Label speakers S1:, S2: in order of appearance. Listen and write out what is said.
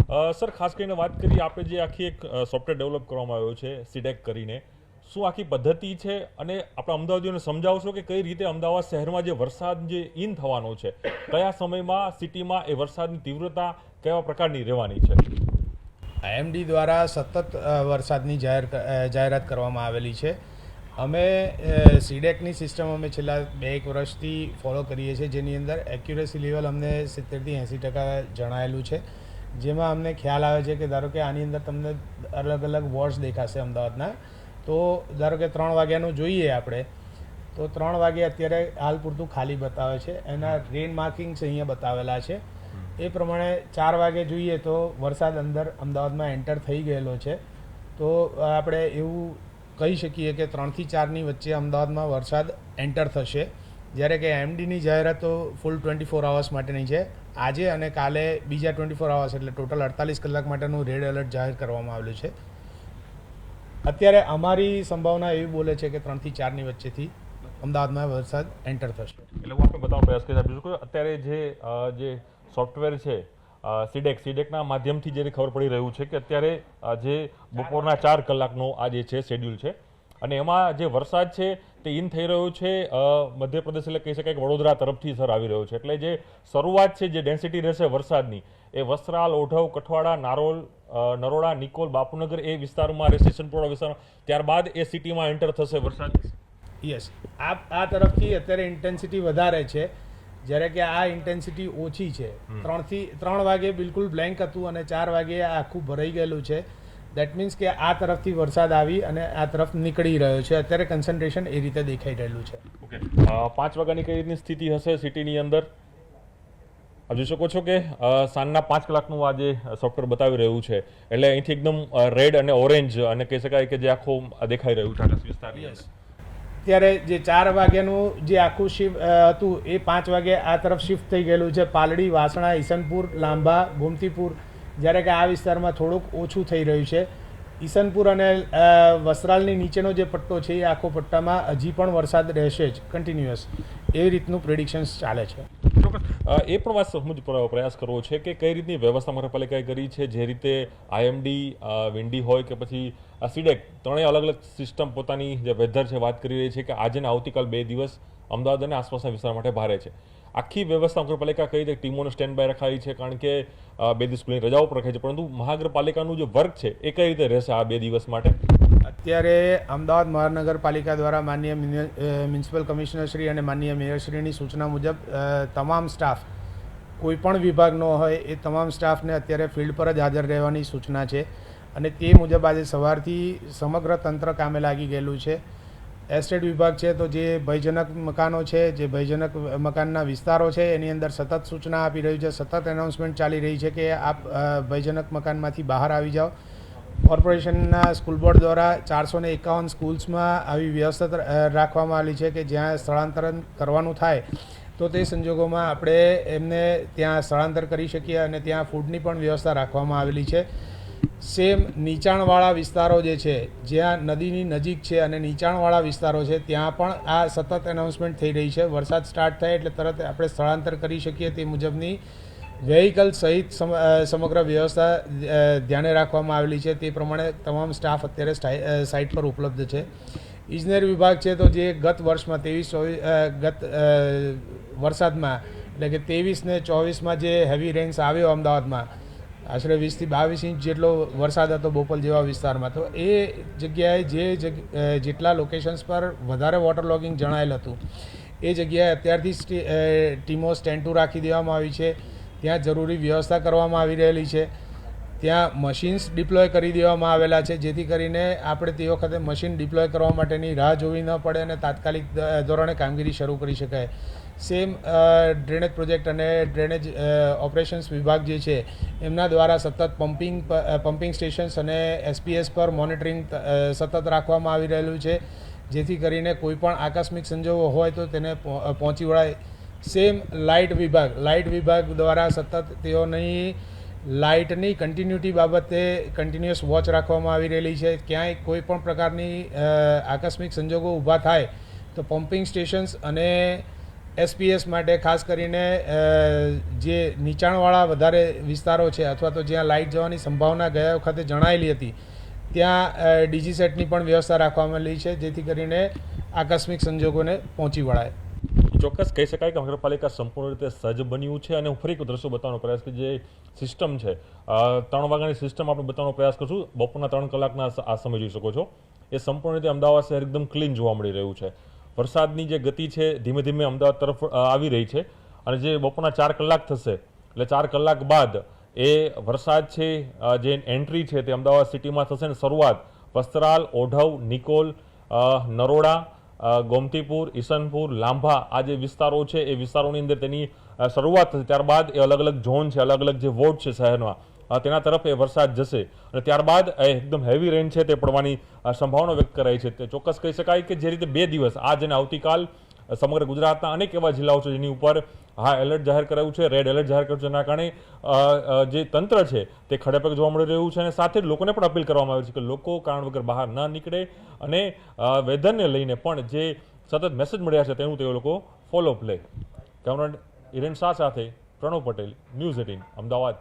S1: Sir, ખાસ કરીને વાત કરીએ, આપણે જે આખી એક સોફ્ટવેર ડેવલપ કરવામાં આવ્યો છે સીડેક કરીને, શું આખી પદ્ધતિ છે અને આપણા અમદાવાદીઓને સમજાવશો કે કઈ રીતે અમદાવાદ શહેરમાં જે વરસાદ જે ઇન થવાનો છે, કયા સમયમાં સિટીમાં એ વરસાદની તીવ્રતા કેવા પ્રકારની રહેવાની છે?
S2: આઈએમડી દ્વારા સતત વરસાદની જાહેરાત કરવામાં આવેલી છે. અમે સીડેકની સિસ્ટમ અમે છેલ્લા 2-1 વર્ષથી ફોલો કરીએ છીએ, જેની અંદર એક્યુરેસી લેવલ અમને 70-80% જણાયેલું છે. જેમાં અમને ખ્યાલ આવે છે કે ધારો કે આની અંદર તમને અલગ અલગ વોર્ડ્સ દેખાશે અમદાવાદના. તો ધારો કે 3 વાગ્યાનું જોઈએ આપણે, તો 3 વાગે અત્યારે હાલ પૂરતું ખાલી બતાવે છે. એના રેન માર્કિંગ્સ અહીંયા બતાવેલા છે. એ પ્રમાણે 4 વાગે જોઈએ તો વરસાદ અંદર અમદાવાદમાં એન્ટર થઈ ગયેલો છે. તો આપણે એવું કહી શકીએ કે 3 થી 4ની વચ્ચે અમદાવાદમાં વરસાદ એન્ટર થશે. જ્યારે કે એમડીની જાહેરાત તો ફૂલ 24 અવર્સ માટેની છે. આજે અને કાલે બીજા 24 અવર્સ એટલે ટોટલ 48 કલાક માટેનું રેડ એલર્ટ જાહેર કરવામાં આવેલું છે. અત્યારે અમારી સંભાવના એવી બોલે છે કે 3 થી 4ની વચ્ચેથી અમદાવાદમાં વરસાદ એન્ટર થશે.
S1: એટલે હું આપણે બતાવવાનો પ્રયાસ કરી આપીશું કે અત્યારે જે સોફ્ટવેર છે સીડેકના માધ્યમથી જે ખબર પડી રહ્યું છે કે અત્યારે જે બપોરના 4 કલાકનો આ જે છે શેડ્યુલ છે, અને એમાં જે વરસાદ છે તે ઇન થઈ રહ્યો છે મધ્યપ્રદેશ, એટલે કહી શકાય કે વડોદરા તરફથી સર આવી રહ્યો છે. એટલે જે શરૂઆત છે, જે ડેન્સિટી રહેશે વરસાદની, એ વસ્ત્રાલ, ઓઢવ, કઠવાડા, નારોલ, નરોડા, નિકોલ, બાપુનગર એ વિસ્તારમાં રહેશે, સ્ટેશનપોરા વિસ્તારમાં. ત્યારબાદ એ સિટીમાં એન્ટર થશે વરસાદ.
S2: યસ, આ તરફથી અત્યારે ઇન્ટેન્સિટી વધારે છે, જ્યારે કે આ ઇન્ટેન્સિટી ઓછી છે. 3 વાગે બિલકુલ બ્લેન્ક હતું અને 4 વાગે આખું ભરાઈ ગયેલું છે. દેટ મીન્સ કે આ તરફથી વરસાદ આવી અને આ તરફ નીકળી રહ્યો છે. અત્યારે કન્સન્ટ્રેશન એ રીતે દેખાઈ રહેલું છે.
S1: ઓકે, 5 વાગ્યાની કઈ રીતની સ્થિતિ હશે સિટીની અંદર? આપ જોઈ શકો છો કે સાંજના 5 કલાકનું આ જે સોફ્ટવેર બતાવી રહ્યું છે, એટલે અહીંથી એકદમ રેડ અને ઓરેન્જ અને કહી શકાય કે જે આખું દેખાઈ રહ્યું છે આકાશ વિસ્તારની અંદર.
S2: અત્યારે જે 4 વાગ્યાનું જે આખું શિફ્ટ હતું એ 5 વાગે આ તરફ શિફ્ટ થઈ ગયેલું છે. પાલડી, વાસણા, ઈસનપુર, લાંબા, ગોમતીપુર, જ્યારે કે આ વિસ્તારમાં થોડુંક ઓછું થઈ રહ્યું છે. ઈસનપુર અને વસ્ત્રાલની નીચેનો જે પટ્ટો છે એ આખો પટ્ટામાં હજી પણ વરસાદ રહેશે જ કન્ટિન્યુઅસ. એવી રીતનું પ્રિડિક્શન્સ ચાલે છે.
S1: ચોક્કસ એ પણ વાત સમજ પ્રયાસ કરવો છે કે કઈ રીતની વ્યવસ્થા મહાનગરપાલિકાએ કરી છે, જે રીતે આઈએમડી, વિન્ડી હોય કે પછી સીડેક, ત્રણેય અલગ અલગ સિસ્ટમ પોતાની જે વેધર છે વાત કરી રહી છે કે આજે ને આવતીકાલ 2 દિવસ અમદાવાદ અને આસપાસના વિસ્તાર માટે ભારે છે. આખી વ્યવસ્થા મહાનગરપાલિકા કઈ રીતે ટીમોને સ્ટેન્ડ બાય રખાઈ છે, કારણ કે 2 દિવસ સ્કૂલની રજાઓ પર રખાઈ છે, પરંતુ મહાનગરપાલિકાનું જે વર્ક છે એ કઈ રીતે રહેશે આ 2 દિવસ માટે?
S2: અત્યારે અમદાવાદ મહાનગરપાલિકા દ્વારા માનનીય મ્યુનિસિપલ કમિશનર શ્રી અને માનનીય મેયરશ્રીની સૂચના મુજબ તમામ સ્ટાફ, કોઈ પણ વિભાગનો હોય એ તમામ સ્ટાફને અત્યારે ફિલ્ડ પર જ હાજર રહેવાની સૂચના છે. અને તે મુજબ આજે સવારથી સમગ્ર તંત્ર કામે લાગી ગયેલું છે. એસ્ટેટ વિભાગ છે તો જે ભયજનક મકાનો છે, જે ભયજનક મકાનના વિસ્તારો છે એની અંદર સતત સૂચના આપી રહ્યું છે, સતત એનાઉન્સમેન્ટ ચાલી રહી છે કે આપ ભયજનક મકાનમાંથી બહાર આવી જાઓ. કોર્પોરેશનના સ્કૂલ બોર્ડ દ્વારા 451 સ્કૂલ્સમાં આવી વ્યવસ્થા રાખવામાં આવી છે કે જ્યાં સ્થળાંતરણ કરવાનું થાય તો તે સંજોગોમાં આપણે એમને ત્યાં સ્થળાંતર કરી શકીએ અને ત્યાં ફૂડની પણ વ્યવસ્થા રાખવામાં આવેલી છે. સેમ નીચાણવાળા વિસ્તારો જે છે, જ્યાં નદીની નજીક છે અને નીચાણવાળા વિસ્તારો છે, ત્યાં પણ આ સતત એનાઉન્સમેન્ટ થઈ રહી છે. વરસાદ સ્ટાર્ટ થાય એટલે તરત આપણે સ્થળાંતર કરી શકીએ તે મુજબની વેહિકલ સહિત સમગ્ર વ્યવસ્થા ધ્યાને રાખવામાં આવેલી છે. તે પ્રમાણે તમામ સ્ટાફ અત્યારે સાઇટ પર ઉપલબ્ધ છે. ઇજનેર વિભાગ છે તો જે ગત વર્ષમાં 23-24 વરસાદમાં એટલે કે 23 ને 24માં જે હેવી રેન્સ આવ્યો અમદાવાદમાં, આશરે 20 થી 22 ઇંચ જેટલો વરસાદ હતો બોપલ જેવા વિસ્તારમાં, તો એ જગ્યાએ જેટલા લોકેશન્સ પર વધારે વોટર લોગિંગ જણાયેલ હતું એ જગ્યાએ અત્યારથી ટીમો સ્ટેન્ડ ટુ રાખી દેવામાં આવી છે. ત્યાં જરૂરી વ્યવસ્થા કરવામાં આવી રહેલી છે. ત્યાં મશીન્સ ડિપ્લોય કરી દેવામાં આવેલા છે, જેથી કરીને આપણે તે વખતે મશીન ડિપ્લોય કરવા માટેની રાહ જોવી ન પડે અને તાત્કાલિક ધોરણે કામગીરી શરૂ કરી શકાય. સેમ ડ્રેનેજ પ્રોજેક્ટ અને ડ્રેનેજ ઓપરેશન્સ વિભાગ જે છે એમના દ્વારા સતત પમ્પિંગ સ્ટેશન્સ અને એસપીએસ પર મોનિટરિંગ સતત રાખવામાં આવી રહેલું છે, જેથી કરીને કોઈ પણ આકસ્મિક સંજોગો હોય તો તેને પહોંચી વળાય. સેમ લાઇટ વિભાગ દ્વારા સતત તેઓની લાઇટની કન્ટિન્યુટી બાબતે કન્ટિન્યુઅસ વોચ રાખવામાં આવી રહેલી છે. ક્યાંય કોઈ પણ પ્રકારની આકસ્મિક સંજોગો ઊભા થાય તો પમ્પિંગ સ્ટેશન્સ અને SPS માટે ખાસ કરીને જે નીચાણવાળા વધારે વિસ્તારો છે અથવા તો જ્યાં લાઇટ જવાની સંભાવના ગયા વખતે જણાયેલી હતી ત્યાં ડીજીસેટની પણ વ્યવસ્થા રાખવામાં આવી છે, જેથી કરીને આકસ્મિક સંજોગોને પહોંચી વળાય.
S1: ચોક્કસ કહી શકાય કે નગરપાલિકા સંપૂર્ણ રીતે સજ્જ બન્યું છે. અને હું ફરી એક દ્રશ્યો બતાવવાનો પ્રયાસ કે જે સિસ્ટમ છે 3 વાગ્યાની સિસ્ટમ આપણે બતાવવાનો પ્રયાસ કરશું. બપોરના 3 કલાકના આ સમય જોઈ શકો છો. એ સંપૂર્ણ રીતે અમદાવાદ શહેર એકદમ ક્લીન જોવા મળી રહ્યું છે. વરસાદની જે ગતિ છે ધીમે ધીમે અમદાવાદ તરફ આવી રહી છે. અને જે બપોરના 4 કલાક થશે એટલે 4 કલાક બાદ એ વરસાદ છે જે એન્ટ્રી છે તે અમદાવાદ સિટીમાં થશે. અને શરૂઆત વસ્ત્રાલ, ઓઢવ, નિકોલ, નરોડા, ગોમતીપુર, ઈસનપુર, લાંભા આ જે વિસ્તારો છે એ વિસ્તારોની અંદર તેની શરૂઆત થશે. ત્યારબાદ એ અલગ અલગ ઝોન છે, અલગ અલગ જે વોર્ડ છે શહેરમાં તેના તરફ એ વરસાદ જશે. અને ત્યારબાદ એકદમ હેવી રેન છે તે પડવાની સંભાવના વ્યક્ત કરાઈ છે. તે ચોક્કસ કહી શકાય કે જે રીતે 2 દિવસ આજ અને આવતીકાલ સમગ્ર ગુજરાતના અનેક એવા જિલ્લાઓ છે જેની ઉપર હાઈ એલર્ટ જાહેર કરાયું છે, રેડ એલર્ટ જાહેર કર્યું છે. જેના કારણે જે તંત્ર છે તે ખડેપગ જોવા મળી રહ્યું છે. અને સાથે જ લોકોને પણ અપીલ કરવામાં આવી છે કે લોકો કારણ વગર બહાર ન નીકળે અને વેધરને લઈને પણ જે સતત મેસેજ મળ્યા છે તેનું તે લોકો ફોલોઅપ લે. કેમેરામેન હિરેન શાહ સાથે પ્રણવ પટેલ, ન્યૂઝ 18 અમદાવાદ.